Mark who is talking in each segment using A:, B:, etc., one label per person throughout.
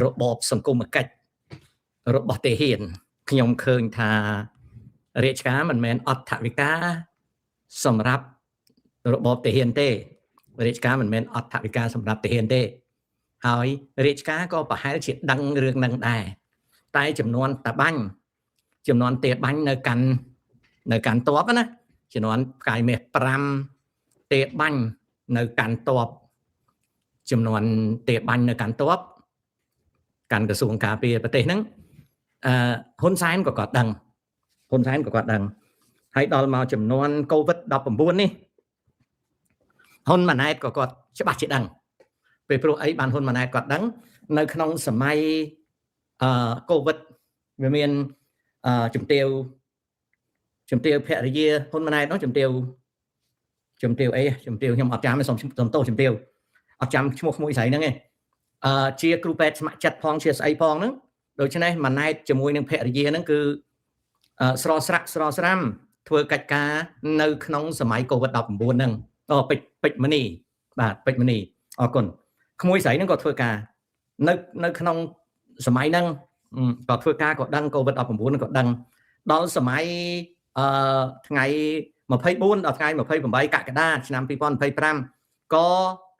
A: របបសង្គមកិច្ចរបស់ទាហានខ្ញុំឃើញថារាជការមិនមែនអត់ថវិកាសម្រាប់របបទាហានទេរាជការមិនមែនអត់ថវិកាសម្រាប់ទាហានទេហើយរាជការក៏ប្រហែលជាដឹងរឿងនឹងដែរតែចំនួនតាបាញ់ចំនួនទាបាញ់នៅកាន់តបណាចំនួនផ្កាយមាស5ទាបាញ់នៅកាន់តបចំនួនទាបាញ់នៅកាន់តបកាន់ក្រសួងការពារប្រទេសហ្នឹងហ៊ុនសែនក៏គាត់ដឹងហើយដល់មកចំនួន COVID-19 នេះហ៊ុនម៉ាណែតក៏គាត់ច្បាស់ជាដឹងពេលព្រោះអីបានហ៊ុនម៉ាណែតគាត់ដឹងនៅក្នុងសម័យCOVID វាមានជំទាវភរិយាហ៊ុនម៉ាណែតនោះជំទាវខ្ញុំអត់ចាំទេសុំទោសជំទាវអត់ចាំឈ្មោះមួយស្រីហ្នឹងឯងជាគ្រូពេទ្យស្ម័គ្រចិត្តផងជាស្អីផងហ្នឹងដូច្នេះម៉ាណែតជាមួយនឹងភរិយាហ្នឹងគឺស្រស់ស្រាំធ្វើកិច្ចការនៅក្នុងសម័យ COVID-19 ហ្នឹងពេជ្រមនីបាទពេជ្រមនីអរគុណក្មួយស្រីហ្នឹងក៏ធ្វើការនៅក្នុងសម័យហ្នឹងក៏ធ្វើការក៏ដឹង COVID-19 ក៏ដឹងដល់សម័យថ្ងៃ24ដល់ថ្ងៃ28កក្កដាឆ្នាំ2025ក៏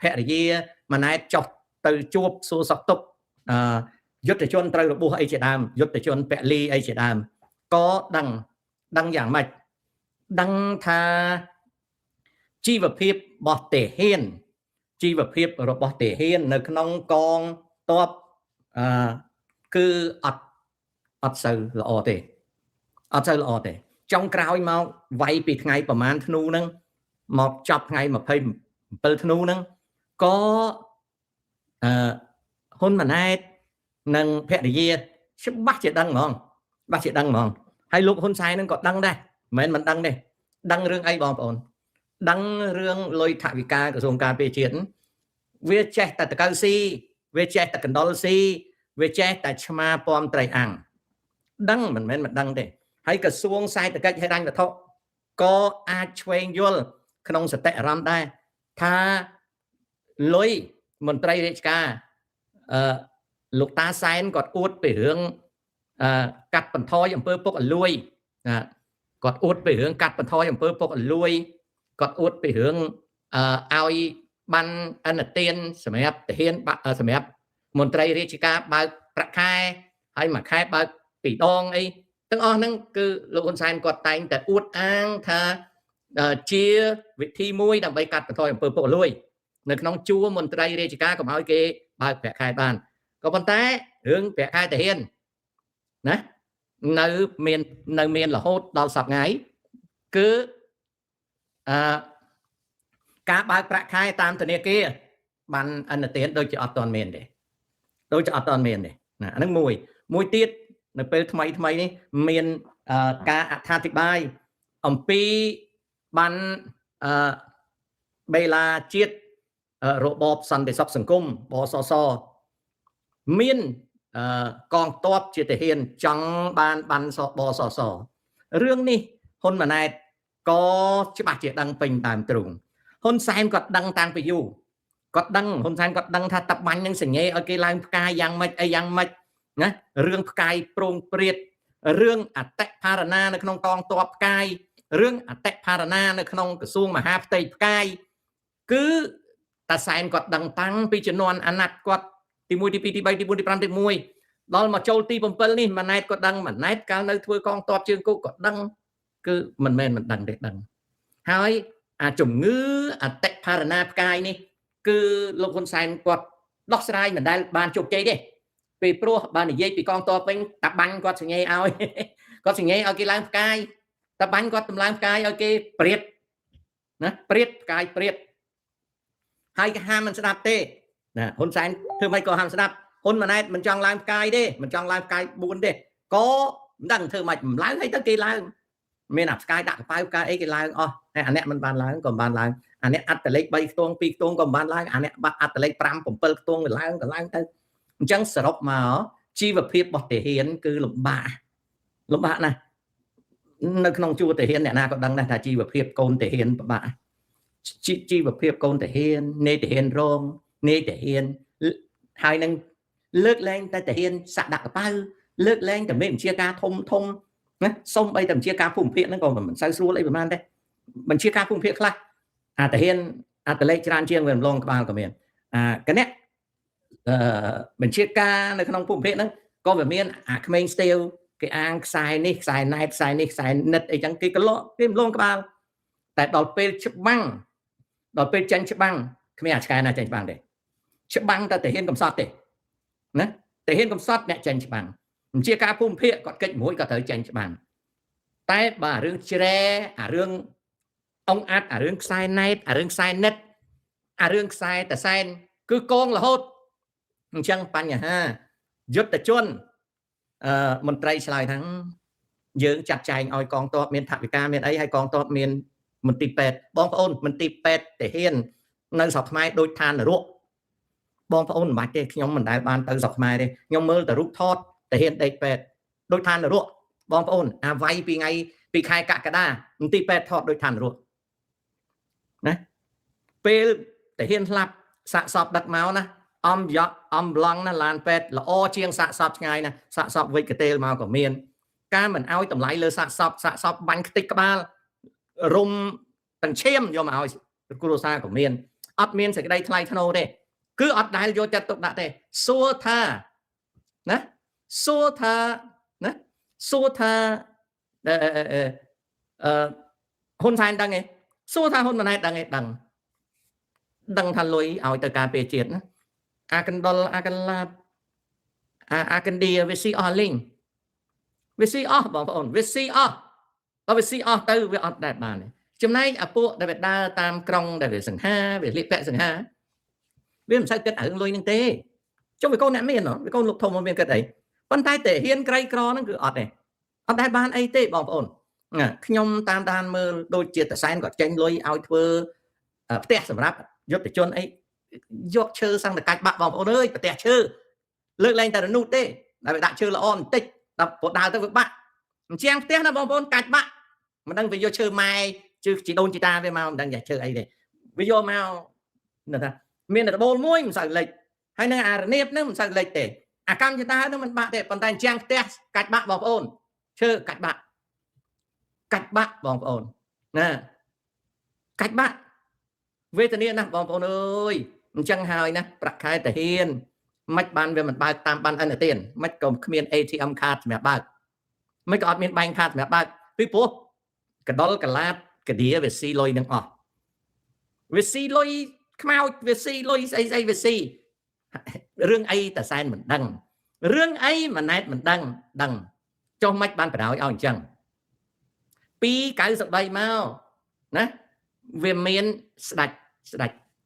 A: ភរិយាម៉ាណែតចុះទៅជួបសួរសុខទុក្ខយុទ្ធជនត្រូវរបួសអីជាដើមយុទ្ធជនពលីអីជាដើមក៏ដឹងយ៉ាងម៉េចដឹងថាជីវភាពរបស់ទាហាននៅក្នុងកងទ័ពគឺអត់សូវល្អទេចុងក្រោយមកវាយពីថ្ងៃប្រហែលធ្នូហ្នឹងមកចប់ថ្ងៃ27ធ្នូហ្នឹងក៏ហ៊ុនម៉ាណែតនិងភរិយាច្បាស់ជាដឹងហ្មងហើយលោកហ៊ុនសែនហ្នឹងក៏ដឹងដែរមិនមែនមិនដឹងទេដឹងរឿងអីបងប្អូនដឹងរឿងលុយថវិកាក្រសួងការពារជាតិវាចេះតែតកៅស៊ីវាចេះតែកណ្ដុលស៊ីវាចេះតែឆ្មាពំត្រីអាំងដឹងមិនមែនមិនដឹងទេហើយក្រសួងសេដ្ឋកិច្ចហិរញ្ញវត្ថុក៏អាចឆ្វេងយល់ក្នុងសតិអារម្មណ៍ដែរថាលុយមន្ត្រីរាជការលោកតាសែនគាត់អួតពីរឿងកាត់បន្ថយអំពើពុករលួយគាត់អួតពីរឿងកាត់បន្ថយអំពើពុករលួយគាត់អួតពីរឿងឲ្យបានអនុទានសម្រាប់ទាហានសម្រាប់មន្ត្រីរាជការបើកប្រាក់ខែហើយមួយខែបើក2ដងអីទាំងអស់ហ្នឹងគឺលោកហ៊ុនសែនគាត់តែងតែអួតអាងថាជាវិធីមួយដើម្បីកាត់បន្ថយអំពើពុករលួយនៅក្នុងជួរមន្ត្រីរាជការកុំឲ្យគេបើកប្រាក់ខែបានក៏ប៉ុន្តែរឿងប្រាក់ខែទាហានណានៅមានរហូតដល់សប្តាហ៍ថ្ងៃគឺការបើកប្រាក់ខែតាមធនាគារបានអនុទានដូចជាអត់ទាន់មានទេណាអានឹងមួយទៀតនៅពេលថ្មីនេះមានការអត្ថាធិប្បាយអំពីបានបេឡាជាតិរបបសន្តិសុខសង្គមបសសមានកងទ័ពជាទាហានចង់បានបសសរឿងនេះហ៊ុនម៉ាណែតក៏ច្បាស់ជាដឹងពេញតាមទ្រូងហ៊ុនសែនគាត់ដឹងតាំងពីយូរហ៊ុនសែនគាត់ដឹងថាតាបាញ់នឹងសញ្ញេឲ្យគេឡើងផ្កាយយ៉ាងម៉េចអីយ៉ាងម៉េចណារឿងផ្កាយប្រងព្រាតរឿងអតិផារណានៅក្នុងកងទ័ពផ្កាយរឿងអតិផារណានៅក្នុងក្រសួងមហាផ្ទៃផ្កាយគឺតាសែនគាត់ដឹងតាំងពីជំនាន់អាណត្តិគាត់ទី1ទី2ទី3ទី4ទី5ទី1ដល់មកចូលទី7នេះម៉ាណែតក៏ដឹងម៉ាណែតកាលនៅធ្វើកងទ័ពជើងគោកក៏ដឹងគឺមិនមែនមិនដឹងទេដឹងហើយអាជំងឺអតិផារណាផ្កាយនេះគឺលោកហ៊ុនសែនគាត់ដោះស្រាយមិនដែលបានជោគជ័យទេពេលព្រោះបាននិយាយពីកងទ័ពវិញតាបាញ់គាត់សញ្ញេឲ្យគេឡើងផ្កាយតាបាញ់គាត់តម្លើងផ្កាយឲ្យគេព្រាតណាព្រាតផ្កាយព្រាតហើយគេហាមមិនស្ដាប់ទេណាហ៊ុនសែនធ្វើម៉េចក៏ហាមស្ដាប់ហ៊ុនម៉ាណែតមិនចង់ឡើងផ្កាយទេមិនចង់ឡើងផ្កាយ4ទេក៏មិនដឹងធ្វើម៉េចមិនឡើងឲ្យទៅគេឡើងមានអាផ្កាយដាក់កប៉ៅផ្កាយអីគេឡើងអស់ហើយអាអ្នកមិនបានឡើងក៏មិនបានឡើងអាអ្នកអត្តលេខ3ខ្ទង់2ខ្ទង់ក៏មិនបានឡើងអាអ្នកបាត់អត្តលេខ5 7ខ្ទង់វាឡើងទៅអញ្ចឹងសរុបមកជីវភាពរបស់ទាហានគឺលំបាកណាស់នៅក្នុងជួរទាហានអ្នកណាក៏ដឹងដែរថាជីវភាពកូនទាហានពិបាកជីវភាពកូនទាហាននេទាហានរងនេទាហានហើយនឹង លើកលែងតែហ៊ានសាក់ដាក់កប៉ៅលើកលែងតែមានបញ្ជាការធំណាសុំបីតែបញ្ជាការភូមិភាគហ្នឹងក៏មិនសូវស្រួលអីប្រហែលដែរបញ្ជាការភូមិភាគខ្លះអាតាហ៊ានអាតលេខច្រើនជាងវារំលងក្បាលក៏មានគណៈបញ្ជាការនៅក្នុងភូមិភាគហ្នឹងក៏វាមានអាក្មេងស្ទាវគេអាងខ្សែនេះខ្សែណែតខ្សែនេះខ្សែនិតអីចឹងគេក៏លក់គេរំលងក្បាលតែដល់ពេលច្បាំងដល់ពេលចាញ់ច្បាំងគ្មានអាចឆ្កែណាចាញ់ច្បាំងទេច្បាំងតែហ៊ានកំសត់ទេណាតែហ៊ានកំសត់អ្នកចាញ់ច្បាំងបញ្ជាការភូមិភាគគាត់កិច្ចមួយក៏ត្រូវចាញ់ច្បាំងតែបើរឿងជ្រែអារឿងអង្គអាត់អារឿងខ្សែណែតអារឿងខ្សែនិតអារឿងខ្សែតសែនគឺកងរហូតអញ្ចឹងបញ្ហាយុទ្ធជនមន្ត្រីឆ្លើយថាយើងចាត់ចែងឲ្យកងទ័ពមានថវិកាមានអីហើយកងទ័ពមានមន្ទីរពេទ្យបងប្អូនមន្ទីរពេទ្យទាហាននៅស្រុកខ្មែរដូចឋាននរកបងប្អូនមិនបាច់ទេខ្ញុំមិនដែលបានទៅស្រុកខ្មែរទេខ្ញុំមើលតែរូបថតទាហានដេកពេទ្យដូចឋាននរកបងប្អូនអាវាយពីថ្ងៃពីខែកក្កដាមន្ទីរពេទ្យថតដូចឋាននរកណាពេលទាហានស្លាប់សាកសពដឹកមកណាអំឡងណាឡានពេទ្យល្អជាងសាកសពឆ្ងាយណាសាកសពវិចកទេលមកក៏មានការមិនឲ្យតម្លៃលើសាកសពបាញ់ខ្ទេចក្បាលរុំទាំងឈាមយកមកឲ្យគ្រួសារក៏មានអត់មានសេចក្តីថ្លៃថ្នូរទេគឺអត់ដែលយកចិត្តទុកដាក់ទេសួរថាណាសួរថាហ៊ុនសែនដឹងឯងសួរថាហ៊ុនម៉ាណែតដឹងឯងដឹងថាលុយឲ្យទៅការពារជាតិណាអាកណ្ដុលអាកន្លាតអាកណ្ឌាវាស៊ីអស់លីងវាស៊ីអស់បងប្អូនវាស៊ីអស់បើវាស៊ីអស់ទៅវាអត់ដែរបានទេចំណែកអាពួកដែលវាដើរតាមក្រុងដែលវាសង្ហាវាលៀកពាក់សង្ហាវាមិនសូវគិតរឿងលុយនឹងទេចុះវាកូនអ្នកមានវាកូនលោកធំមិនមានគិតអីប៉ុន្តែតែហ៊ានក្រីក្រហ្នឹងគឺអត់ទេអត់ដែលបានអីទេបងប្អូនខ្ញុំតាមដានមើលដូចជាតសែនក៏ចេញលុយឲ្យធ្វើផ្ទះសម្រាប់យុទ្ធជនអីយកឈើសង្កកាច់បាក់បងប្អូនអើយផ្ទះឈើលើកលែងតែរនោះទេដែលវាដាក់ឈើល្អបន្តិចដល់ព្រោះដើរទៅវាបាក់អញ្ចឹងផ្ទះណាបងប្អូនកាច់បាក់មិនដឹងវាយកឈើម៉ែជឺជីដូនជីតាវាមកមិនដឹងយ៉ាងឈើអីទេវាយកមកនៅថាមានតែដបូលមួយមិនសូវលេចហើយនឹងអារនៀបហ្នឹងមិនសូវលេចទេអាកម្មចតាហ្នឹងមិនបាក់ទេប៉ុន្តែអញ្ចឹងផ្ទះកាច់បាក់បងប្អូនឈើកាច់បាក់បងប្អូនណាកាច់បាក់វេទនាណាស់បងប្អូនអើយអញ្ចឹងហើយណាប្រាក់ខែតាហ៊ានមិនបានវាមិនបើកតាមបានអន្តទានមិនក៏គ្មាន ATM card សម្រាប់បើកមិនក៏អត់មាន bank card សម្រាប់បើកពីព្រោះកដុលកឡាតកឌៀវាស៊ីលុយនឹងអស់វាស៊ីលុយខ្មោចវាស៊ីលុយស្អីវាស៊ីរឿងអីតាសែនមិនដឹងរឿងអីម៉ាណែតមិនដឹងចុះមិនបានបដ ாய் ឲ្យអញ្ចឹងពី93មកណាវាមានស្ដាច់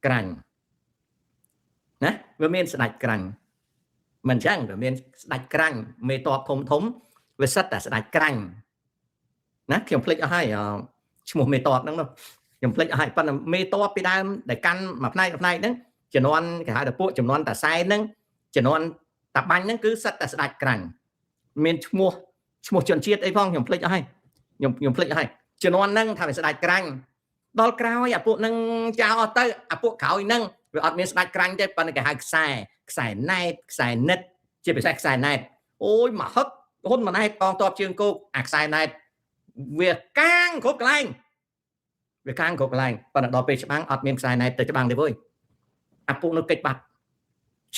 A: ក្រាញ់ណាវាមានស្ដាច់ក្រាញ់មិនអញ្ចឹងវាមានស្ដាច់ក្រាញ់មេតបធំវាសិតតែស្ដាច់ក្រាញ់ណាខ្ញុំភ្លេចអស់ហើយឈ្មោះមេតបហ្នឹងខ្ញុំភ្លេចអស់ហើយប៉ុន្តែមេតបពីដើមដែលកាន់មួយផ្នែកហ្នឹងជំនាន់គេហៅថាពួកជំនាន់តាសែនហ្នឹងជំនាន់តាបាញ់ហ្នឹងគឺសិតតែស្ដាច់ក្រាញ់មានឈ្មោះជនជាតិអីផងខ្ញុំភ្លេចអស់ហើយខ្ញុំភ្លេចអស់ហើយជំនាន់ហ្នឹងថាវាស្ដាច់ក្រាញ់ដល់ក្រោយអាពួកហ្នឹងចោលអស់ទៅអាពួកក្រោយហ្នឹងវាអត់មានស្ដាច់ក្រាញ់ទេប៉ុន្តែគេហៅខ្សែណែតខ្សែនិតជាពិសេសខ្សែណែតអូយមកហឹកហ៊ុនម៉ាណែតកងទ័ពជើងគោកអាខ្សែណែតវាកាងគ្រប់កន្លែងប៉ុន្តែដល់ពេលច្បាំងអត់មានខ្សែណែតទៅច្បាំងទេវើយអាពួកនោះកិច្ចបាត់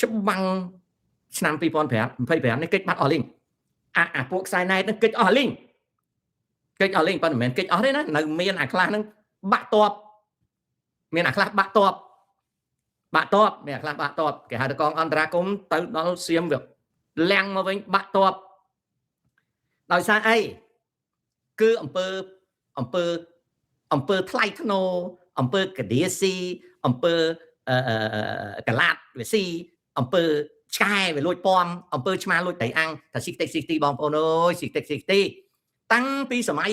A: ច្បាំងឆ្នាំ2025នេះកិច្ចបាត់អស់លីងអាពួកខ្សែណែតនឹងកិច្ចអស់លីងប៉ុន្តែមិនមែនកិច្ចអស់ទេណានៅមានអាខ្លះហ្នឹងបាក់តបមានអាខ្លះបាក់តបមានអាខ្លះបាក់តបគេហៅថាកងអន្តរាគមន៍ទៅដល់សៀមវាលាំងមកវិញបាក់តបដោយសារអីគឺអំពើថ្លៃថ្នូរអំពើកឌៀស៊ីអំពើកឡាតវាស៊ីអំពើឆ្កែវាលួចពំអំពើឆ្មាលួចត្រីអាំងថាស៊ីតិចស៊ីទីបងប្អូនអើយស៊ីតិចស៊ីទីតាំងពីសម័យ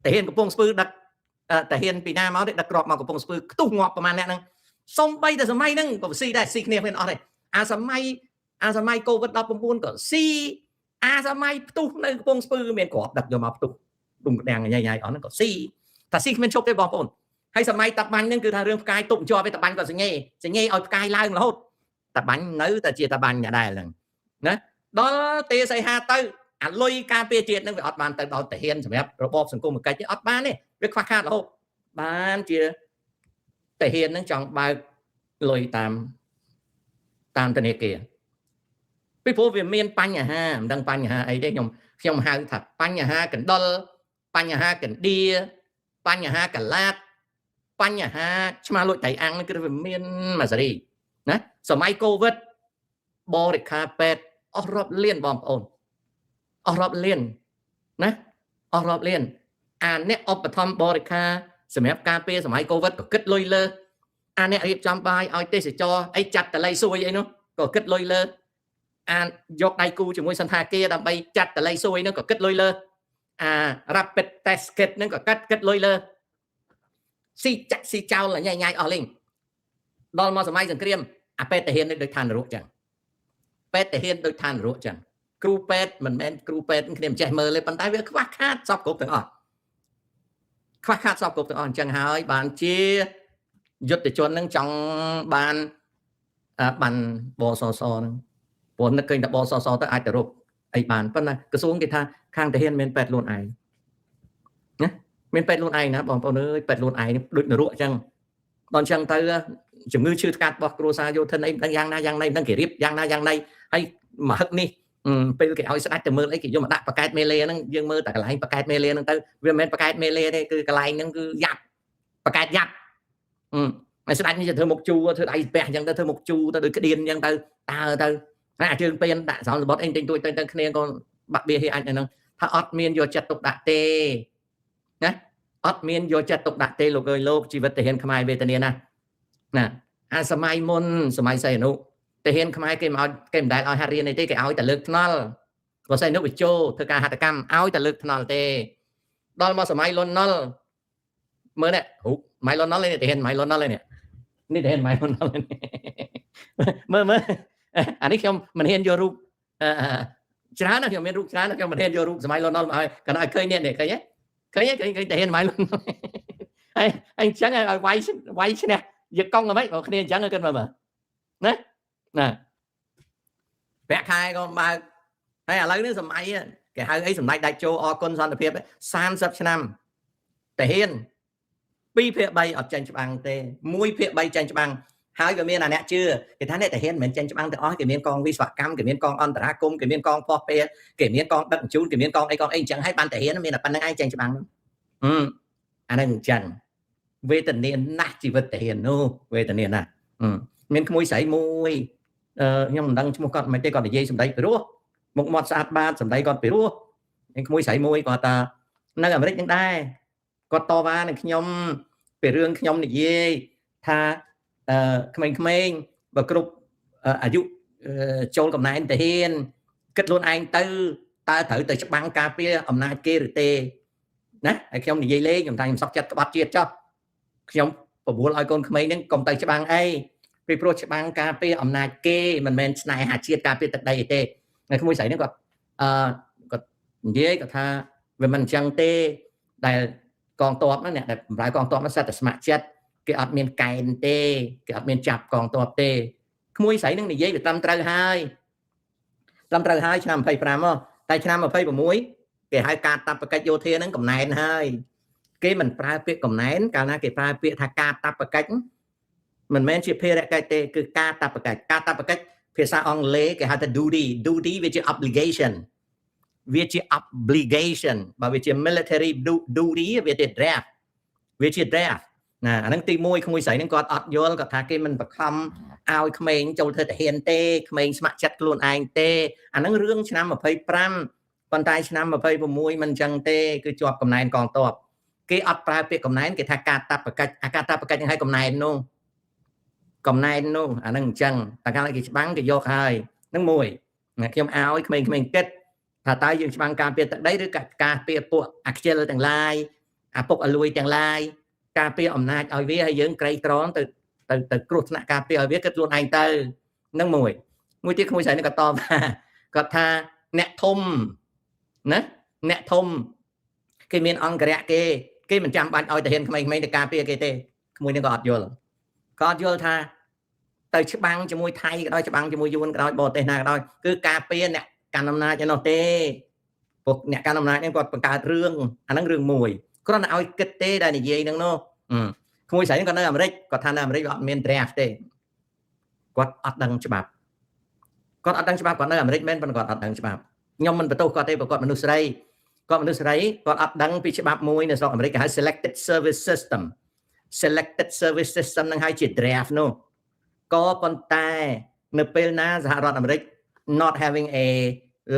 A: តាហ៊ានកំពង់ស្ពឺដឹកតាហ៊ានពីណាមកទេដឹកក្របមកកំពង់ស្ពឺខ្ទុះងាប់ប្រហែលអ្នកហ្នឹងសំបីតែសម័យហ្នឹងក៏ស៊ីដែរស៊ីគ្នាមិនអស់ទេអាសម័យ COVID-19 ក៏ស៊ីអាសម័យផ្ទុះនៅកំពង់ស្ពឺមានក្របដឹកយកមកផ្ទុះដុំក្តាំងញ៉ៃអស់ហ្នឹងក៏ស៊ីថាស៊ីគ្មានឈប់ទេបងប្អូនហើយសម័យតាបាញ់ហ្នឹងគឺថារឿងផ្កាយទុកជាប់ឯតាបាញ់ក៏សញ្ញេឲ្យផ្កាយឡើងរហូតតាបាញ់នៅតែជាតាបាញ់ដដែលហ្នឹង ណាដល់ទេសីហាទៅអាលុយការពារជាតិនឹងវាអត់បានទៅដល់តាហ៊ានសម្រាប់របបសង្គមគិច្ចទេអត់បានទេវាខ្វះខាតរហូតបានជាតាហ៊ាននឹងចង់បើកលុយតាមធនាគារពីព្រោះវាមានបញ្ហាមិនដឹងបញ្ហាអីទេខ្ញុំហៅថាបញ្ហាកណ្ដុរបញ្ហាកណ្ដៀបញ្ហាកឡាតបញ្ហាឆ្មាលួចតៃអាំងគឺវាមានមួយសេរីណាសម័យកូវីដបរិខាពេទ្យអស់រាប់លានបងប្អូនអស់រាប់លានណាអស់រាប់លានអាអ្នកឧបត្ថម្ភបរិខាសម្រាប់ការពារសម័យកូវីដក៏គិតលុយលើអាអ្នករៀបចំបាយឲ្យទេសចរអីចាត់តលៃសួយអីនោះក៏គិតលុយលើអាយកដៃគូជាមួយសន្តាគារដើម្បីចាត់តលៃសួយនោះក៏គិតលុយលើអា rapid test kit ហ្នឹងក៏គិតលុយលើស៊ីចាក់ស៊ីចោលញ៉ៃអស់លេងដល់មកសម័យសង្គ្រាមអាពេទ្យតាហ៊ានដូចឋាននរកចឹងពេទ្យតាហ៊ានដូចឋាននរកចឹងគ្រូពេទ្យមិនមែនគ្រូពេទ្យគ្នាមិនចេះមើលទេប៉ុន្តែវាខ្វះខាតសពគ្រប់ទាំងអស់ខ្វះខាតសពគ្រប់ទាំងអស់អញ្ចឹងហើយបានជាយុទ្ធជននឹងចង់បានបសសហ្នឹងព្រោះនឹកឃើញតែបសសទៅអាចទៅរកអីបានប៉ុន្តែក្រសួងគេថាខាងតាហ៊ានមានពេទ្យខ្លួនឯងណាមានពេទ្យខ្លួនឯងណាបងប្អូនអើយពេទ្យខ្លួនឯងដូចនរកអញ្ចឹងដល់អញ្ចឹងទៅជំងឺឈឺថ្កាត់របស់គ្រួសារយោធិនអីមិនដឹងយ៉ាងណាមិនដឹងគេរៀបយ៉ាងណាហើយមហឹកនេះពេលគេឲ្យស្ដាច់ទៅមើលអីគេយកមកដាក់ប៉ាកែតមេលេហ្នឹងយើងមើលតែកន្លែងប៉ាកែតមេលេហ្នឹងទៅវាមិនមែនប៉ាកែតមេលេទេគឺកន្លែងហ្នឹងគឺយ៉ាប់ប៉ាកែតយ៉ាប់ហើយស្ដាច់នេះទៅធ្វើមុខជូរធ្វើដៃស្ពះអញ្ចឹងទៅធ្វើមុខជូរទៅដូចក្តៀនអញ្ចឹងទៅទៅហើយអាជើងពេនដាក់ស្រោមសបុតអីទិញទួយទៅគ្នាក៏បាក់បៀហេអាចហ្នឹងថាអត់មានយកចិត្តទុកដាក់ទេណាអត់មានយកចិត្តទុកដាក់ទេលោកអើយលោកជីវិតតាហ៊ានខ្មែរវេទនាណាអាសម័យមុនសម័យសីហនុតាហ៊ានខ្មែរគេមិនដែលឲ្យហាត់រៀនអីទេគេឲ្យតែលើកថ្នល់បើសីហនុវិជោធ្វើការហត្ថកម្មឲ្យតែលើកថ្នល់ទេដល់មកសម័យលន់ណុលមើលនេះរូបសម័យលន់ណុលនេះតាហ៊ានសម័យលន់ណុលនេះតាហ៊ានសម័យលន់ណុលមើលអានេះខ្ញុំមិនហ៊ានយករូបច្រើនណាស់ខ្ញុំមានរូបច្រើនណាស់ខ្ញុំមិនហ៊ានយករូបសម័យលន់ណុលមកឲ្យគាត់ឲ្យឃើញនេះឃើញទេឃើញតាហ៊ានសម័យលន់ណុលហើយអញ្ចឹងឲ្យវាយឈ្នះយកកង់អ្វីបងគ្នាអញ្ចឹងគិតមើលណាប្រាក់ខែក៏បើកហើយឥឡូវនេះសម័យគេហៅអីសម្ដេចដាច់ជោអរគុណសន្តិភាព30ឆ្នាំតាហ៊ាន2/3អត់ចាញ់ច្បាំងទេ1/3ចាញ់ច្បាំងហើយក៏មានអាអ្នកជឿគេថាអ្នកតាហ៊ានមិនមែនចាញ់ច្បាំងទាំងអស់គេមានកងវិស្វកម្មគេមានកងអន្តរាគមគេមានកងផោះពេលគេមានកងដឹកជញ្ជូនគេមានកងអីអញ្ចឹងហើយបានតាហ៊ានមានតែប៉ុណ្្នឹងឯងចាញ់ច្បាំងអាហ្នឹងអញ្ចឹងវេទនាណាស់ជីវិតតាហ៊ាននោះវេទនាណាស់មានក្មួយស្រីមួយខ្ញុំមិនដឹងឈ្មោះគាត់មិនទេគាត់និយាយសម្ដីពីរោះមុខមាត់ស្អាតបាតសម្ដីគាត់ពីរោះមានក្មួយស្រីមួយគាត់ថានៅអាមេរិកហ្នឹងដែរគាត់តវ៉ានឹងខ្ញុំពីរឿងខ្ញុំនិយាយថាក្មេងៗបើគ្រប់អាយុចូលកំណែនតាហ៊ានគិតខ្លួនឯងទៅតើត្រូវទៅច្បាំងការពារអំណាចគេឬទេណាហើយខ្ញុំនិយាយលេងខ្ញុំថាខ្ញុំសក់ចិត្តក្បត់ជាតិចុះខ្ញុំបបួលឲ្យកូនក្មេងហ្នឹងកុំទៅច្បាំងអីពីព្រោះច្បាំងការពារអំណាចគេមិនមែនស្នេហាជាតិការពារទឹកដីអីទេហើយក្មួយស្រីហ្នឹងគាត់និយាយគាត់ថាវាមិនអញ្ចឹងទេដែលកងទ័ពហ្នឹងអ្នកដែលបម្រើកងទ័ពហ្នឹងសិតតែស្ម័គ្រចិត្តគេអត់មានកែនទេគេអត់មានចាប់កងទ័ពទេក្មួយស្រីហ្នឹងនិយាយវាត្រឹមត្រូវហើយឆ្នាំ25មកតែឆ្នាំ26គេហៅការតាប់កិច្ចយោធាហ្នឹងកំណែនហើយគេមិនប្រើពាក្យកំណែនកាលណាគេប្រើពាក្យថាការតាប់កិច្ចមិនមែនជាភារកិច្ចទេគឺការតាប់កិច្ចភាសាអង់គ្លេសគេហៅថា duty វាជា obligation បើវាជា military duty វាជា draft ណាអាហ្នឹងទី1ក្មួយស្រីហ្នឹងគាត់អត់យល់គាត់ថាគេមិនបខំឲ្យក្មេងចូលធ្វើទាហានទេក្មេងស្ម័គ្រចិត្តខ្លួនឯងទេអាហ្នឹងរឿងឆ្នាំ25ប៉ុន្តែឆ្នាំ26មិនអញ្ចឹងទេគឺជាប់កំណែនកងទ័ពគេអត់ប្រើពាក្យកំណែនគេថាការតាប់កិច្ចការតាប់កិច្ចហ្នឹងឲ្យកំណែននោះអាហ្នឹងអញ្ចឹងតែកាលគេច្បាំងគេយកហើយហ្នឹងមួយខ្ញុំឲ្យក្មេងៗគិតថាតើយើងច្បាំងការពារទឹកដីឬការពារពួកអាខ្ជិលទាំងឡាយអាពុកអលួយទាំងឡាយការពារអំណាចឲ្យវាហើយយើងក្រីក្រទៅគ្រោះថ្នាក់ការពារឲ្យវាគិតខ្លួនឯងទៅហ្នឹងមួយទៀតក្មួយស្រីនេះក៏តបគាត់ថាអ្នកធំណាអ្នកធំគេមានអង្គរៈគេមិនចាំបាច់ឲ្យតាហ៊ានក្មេងៗទៅការពារគេទេក្មួយនេះក៏អត់យល់ថា ទៅច្បាំងជាមួយថៃក៏ដោយច្បាំងជាមួយយួនក៏ដោយបរទេសណាក៏ដោយគឺការពារអ្នកកាន់អំណាចឯនោះទេពួកអ្នកកាន់អំណាចហ្នឹងគាត់បង្កើតរឿងអាហ្នឹងរឿងមួយគ្រាន់តែឲ្យគិតទេដែលនិយាយហ្នឹងនោះក្មួយស្រីគាត់នៅអាមេរិកគាត់ថានៅអាមេរិកគាត់អត់មាន draft ទេគាត់អត់ដឹងច្បាប់គាត់អត់ដឹងច្បាប់គាត់នៅអាមេរិកមែនប៉ុន្តែគាត់អត់ដឹងច្បាប់ខ្ញុំមិនបន្ទោសគាត់ទេព្រោះគាត់មនុស្សស្រីគាត់អត់ដឹងពីច្បាប់មួយនៅស្រុកអាមេរិកគេហៅ selected service system ហ្នឹងហើយជា draft នោះក៏ប៉ុន្តែនៅពេលណាសហរដ្ឋអាមេរិក not having a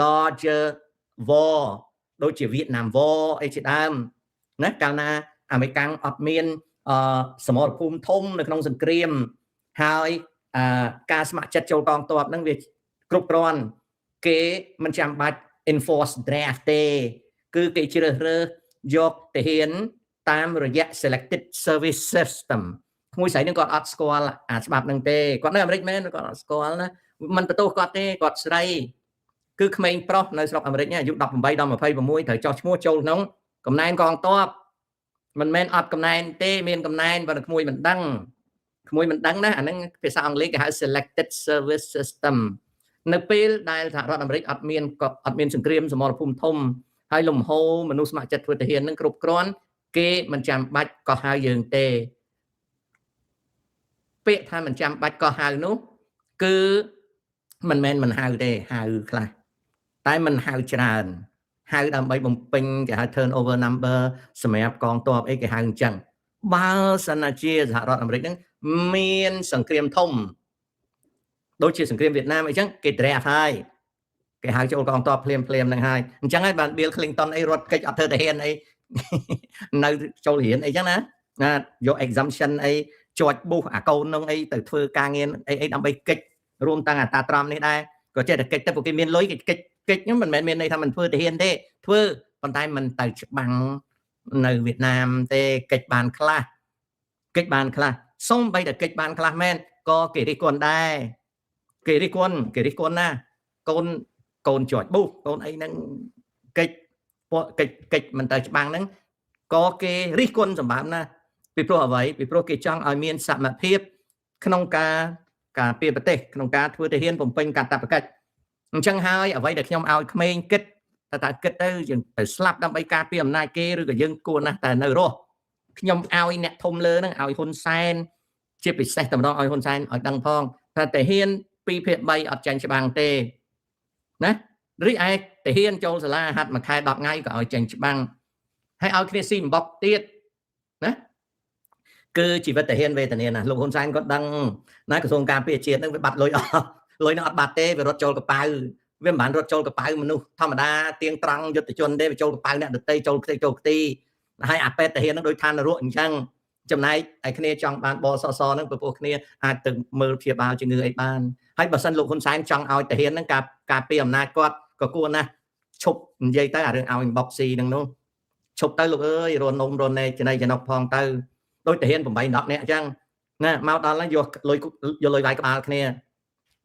A: larger war ដូចជាវៀតណាម war អីជាដើមណាកាលណាអាមេរិកអត់មានសមរភូមិធំនៅក្នុងសង្គ្រាមហើយការស្ម័គ្រចិត្តចូលកងទ័ពហ្នឹងវាគ្រប់គ្រាន់គេមិនចាំបាច់ enforce draft ទេគឺគេជ្រើសរើសយកទាហានតាមរយៈ selected service system ក្មួយស្រីនឹងគាត់អត់ស្គាល់អាច្បាប់ហ្នឹងទេគាត់នៅអាមេរិកមែនគាត់អត់ស្គាល់ណាមិនបន្ទោសគាត់ទេគាត់ស្រីគឺក្មេងប្រុសនៅស្រុកអាមេរិកអាយុ18ដល់26ត្រូវចោះឈ្មោះចូលក្នុងកំណែនកងទ័ពមិនមែនអត់កំណែនទេមានកំណែនប៉ុន្តែក្មួយមិនដឹងណាអាហ្នឹងភាសាអង់គ្លេសគេហៅ selected service system នៅពេលដែលសហរដ្ឋអាមេរិកអត់មានសង្គ្រាមសមរភូមិធំហើយលំហូរមនុស្សស្ម័គ្រចិត្តធ្វើទាហាននឹងគ្រប់គ្រាន់គេមិនចាំបាច់កោះហៅយើងទេពាក្យថាមិនចាំបាច់កោះហៅនោះគឺមិនមែនមិនហៅទេហៅខ្លះតែមិនហៅច្រើនហៅដើម្បីបំពេញគេហៅ turnover number សម្រាប់កងទ័ពអីគេហៅអញ្ចឹងបើសិនជាសហរដ្ឋអាមេរិកហ្នឹងមានសង្គ្រាមធំដូចជាសង្គ្រាមវៀតណាមអីចឹងគេ draft ហើយគេហៅចូលកងទ័ពភ្លាមហ្នឹងហើយអញ្ចឹងហើយបាន Bill Clinton អីរត់កិច្ចអត់ធ្វើទាហានអីនៅចូលរៀនអីចឹងណាយក exemption អីជាប់បុះអាកូននឹងអីទៅធ្វើការងារអីដើម្បីកិច្ចរួមទាំងអាតាត្រមនេះដែរក៏ចេះតែកិច្ចទៅពួកគេមានលុយគេកិច្ចហ្នឹងមិនមែនមានន័យថាមិនធ្វើទាហានទេធ្វើប៉ុន្តែមិនទៅច្បាំងនៅវៀតណាមទេកិច្ចបានខ្លះសូម្បីតែកិច្ចបានខ្លះមែនក៏គេរិះគន់ដែរគេរិះគន់ណាកូនជាប់បុះកូនអីហ្នឹងកិច្ចមិនទៅច្បាំងហ្នឹងក៏គេរិះគន់សម្បើមណាពីព្រោះអ្វីពីព្រោះគេចង់ឲ្យមានសមភាពក្នុងការពារប្រទេសក្នុងការធ្វើទាហានបំពេញកាតព្វកិច្ចអញ្ចឹងហើយអ្វីដែលខ្ញុំឲ្យក្មេងគិតថាគិតទៅយើងទៅស្លាប់ដើម្បីការពារអំណាចគេឬក៏យើងគួរណាស់តែនៅរស់ខ្ញុំឲ្យអ្នកធំលើហ្នឹងឲ្យហ៊ុនសែនជាពិសេសតម្រង់ឲ្យហ៊ុនសែនឲ្យដឹងផងថាទាហាន2ភាគ3អត់ចាញ់ច្បាំងទេណារីឯទាហានចូលសាលាហាត់មួយខែ10ថ្ងៃក៏ឲ្យចាញ់ច្បាំងហើយឲ្យគ្នាស៊ីអំបុកទៀតណាគឺជីវិតទាហានវេទនាណាលោកហ៊ុនសែនក៏ដឹងណាក្រសួងការពារជាតិហ្នឹងវាបាត់លុយអស់លុយហ្នឹងអត់បាត់ទេវារត់ចូលកប៉ៅវាមិនបានរត់ចូលកប៉ៅមនុស្សធម្មតាទៀងត្រង់យុទ្ធជនទេវាចូលកប៉ៅអ្នកដតីចូលខ្ទេចចូលខ្ទីហើយអាពេទ្យទាហានហ្នឹងដូចឋាននរកអញ្ចឹងចំណែកឯគ្នាចង់បានបសសហ្នឹងព្រោះគ្នាអាចទៅមើលព្យាបាលជំងឺអីបានហើយបើសិនលោកហ៊ុនសែនចង់ឲ្យទាហានហ្នឹងការពារអំណាចគាត់ក៏គួរណាស់ឈប់និយាយទៅអារឿងឲ្យបុកស៊ីហ្នឹងនោះឈប់ទៅលោកអើយរនំរនែកចំណៃចំណុកផងទៅដូចទាហាន8 10នាក់អញ្ចឹងណាមកដល់ហ្នឹងយកលុយវាយក្បាលគ្នា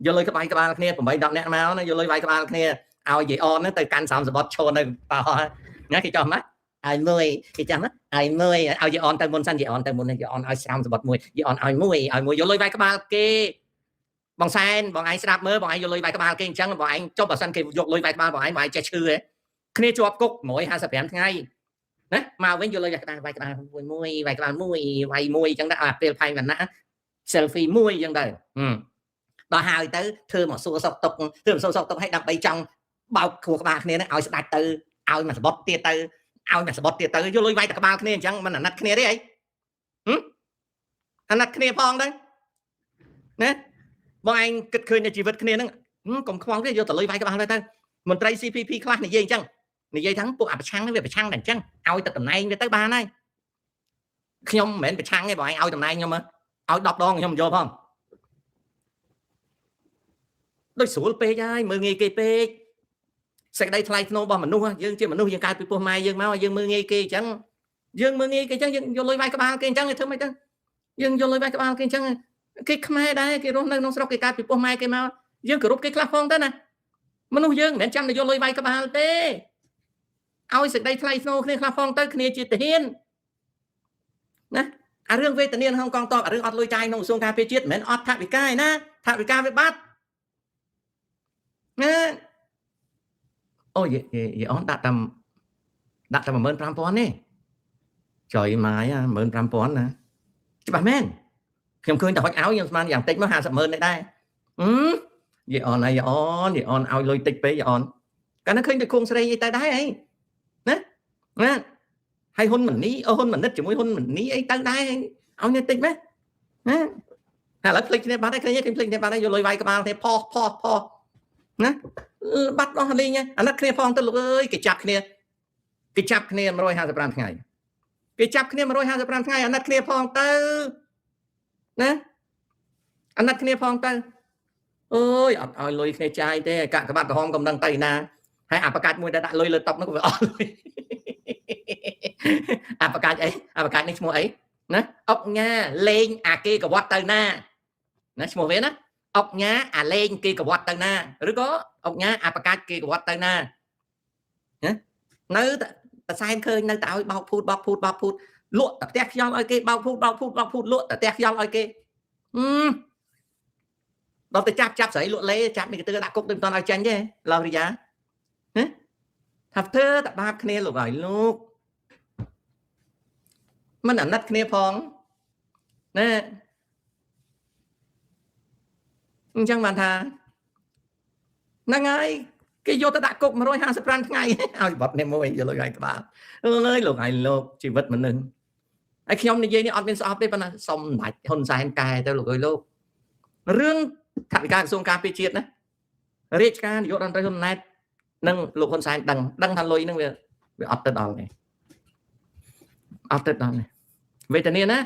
A: យកលុយក្បាលគ្នា8 10នាក់មកណាយកលុយវាយក្បាលគ្នាឲ្យយាយអនហ្នឹងទៅកាន់30បត់ឈរនៅបោះណាគេចោះមកឲ្យមួយគេចាំឲ្យមួយឲ្យយាយអនទៅមុនសិនយាយអនទៅមុនយាយអនឲ្យ30បត់មួយយាយអនឲ្យមួយយកលុយវាយក្បាលគេបងសែនបងឯងស្ដាប់មើលបងឯងយកលុយវាយក្បាលគេអញ្ចឹងបងឯងចុះបើសិនគេយកលុយវាយក្បាលបងឯងចេះឈឺហ៎គ្នាជាប់គុក155ថ្ងៃណាមកវិញយកលុយវាយក្បាលមួយវាយក្បាលមួយវាយមួយអញ្ចឹងដែរឲ្យពេលផែងវណ្ណៈ selfie មួយអញ្ចឹងដែរដល់ហើយទៅធ្វើមកសួរសុកតុកឲ្យដើម្បីចង់បោកខួរក្បាលគ្នានឹងឲ្យស្ដាច់ទៅឲ្យមួយសបត់ទៀតទៅយកលុយវាយតែក្បាលគ្នាអញ្ចឹងមិនអាណិតគ្នាទេអីអាណិតគ្នាផងទៅណាបងឯងគិតឃើញនៅជីវិតគ្នាហ្នឹងកុំខ្វល់ទេយកតែលុយវាយក្បាលទៅមន្ត្រី CPP ខ្លះនិយាយអញ្ចឹងនិយាយថាពួកអាប្រឆាំងវាប្រឆាំងតែអញ្ចឹងឲ្យតែតំណែងវាទៅបានហើយខ្ញុំមិនមែនប្រឆាំងទេបងឯងឲ្យតំណែងខ្ញុំឲ្យ10ដងខ្ញុំមិនយកផងដូចស្រួលពេកហើយមើលងាយគេពេកសេចក្តីថ្លៃថ្នូររបស់មនុស្សយើងជាមនុស្សយើងកើតពីពោះម៉ែយើងមកយើងមើលងាយគេអញ្ចឹងយើងយកលុយវាយក្បាលគេអញ្ចឹងធ្វើម៉េចទៅយើងយកលុយវាយក្បាលគេអញ្ចឹងគេខ្មែរដែរគេរស់នៅក្នុងស្រុកគេកើតពីពោះម៉ែគេមកយើងគោរពគេខ្លះផងទៅណាមនុស្សយើងមិនមែនចាំតែយកលុយវាយក្បាលទេឲ្យសេចក្តីថ្លៃថ្នូរគ្នាខ្លះផងទៅគ្នាជាទាហានណា រឿងវេទនាក្នុងកងទ័ពរឿងអត់លុយចាយក្នុងក្រសួងការពារជាតិមិនមែនអត់ថវិកាឯណាថវិកាវាបាត់ណាអូយអូនដាក់តែ15000ទេចុយម៉ាយ15000ណាច្បាស់មែនខ្ញុំឃើញតែហុចឲ្យខ្ញុំស្មានយ៉ាងតិចមក500000នេះដែរយីអូនឲ្យលុយតិចពេកយីអូនកាលណាឃើញតែគង់ស្រីអីទៅដែរអីណាហើយហ៊ុនម៉ាណីហ៊ុនម៉ាណិតជាមួយហ៊ុនម៉ាណីអីទៅដែរឲ្យនេះតិចមែនណាឥឡូវភ្លេចគ្នាបាត់ហើយឃើញទេភ្លេចគ្នាបាត់ហើយយកលុយវាយក្បាលគ្នាផោណាបាត់អស់លេងអាណិតគ្នាផងទៅលោកអើយគេចាប់គ្នា155ថ្ងៃគេចាប់គ្នា155ថ្ងៃអាណិតគ្នាផងទៅណាអាណិតគ្នាផងទៅអើយអត់ឲ្យលុយគ្នាចាយទេកាក់ក្បាត់ក្រហមកំដឹងទៅណាហើយអាប្រកាសមួយដែលដាក់លុយលើតុនោះក៏វាអត់លុយអាប្រកាសអីអាប្រកាសនេះឈ្មោះអីណាអុកញ៉ាលេងអាគេកវត្តទៅណាឈ្មោះវាណាអុកញ៉ាអាលេងគេកវត្តទៅណាឬក៏អុកញ៉ាអាប្រកាសគេកវត្តទៅណានៅតែសែនឃើញនៅតែឲ្យបោកភូតលក់តែផ្ទះខ្យល់ឲ្យគេបោកភូតលក់តែផ្ទះខ្យល់ឲ្យគេដល់ទៅចាប់ស្រីលក់លេចាប់នេះទៅដាក់គុកទៅមិនទាន់ឲ្យចាញ់ទេឡោះរីយ៉ាថាធ្វើតែបាបគ្នាលោកហើយលោកមិនអាណិតគ្នាផងណាអញ្ចឹងបានថាហ្នឹងហើយគេយកទៅដាក់គុក155ថ្ងៃឲ្យបត់នេះមួយយកលុយឲ្យក្បាលអើយលោកហើយលោកជីវិតមនុស្សហើយខ្ញុំនិយាយនេះអត់មានស្អប់ទេប៉ុន្តែសុំដាច់ហ៊ុនសែនកែទៅលោកអើយលោករឿងថវិកាក្រសួងការពារជាតិណារាជការនាយករដ្ឋមន្ត្រីហ៊ុនម៉ាណែតនិងលោកហ៊ុនសែនដឹងថាលុយហ្នឹងវាអត់ទៅដល់នេះអត់ទៅដល់នេះវេទនាណា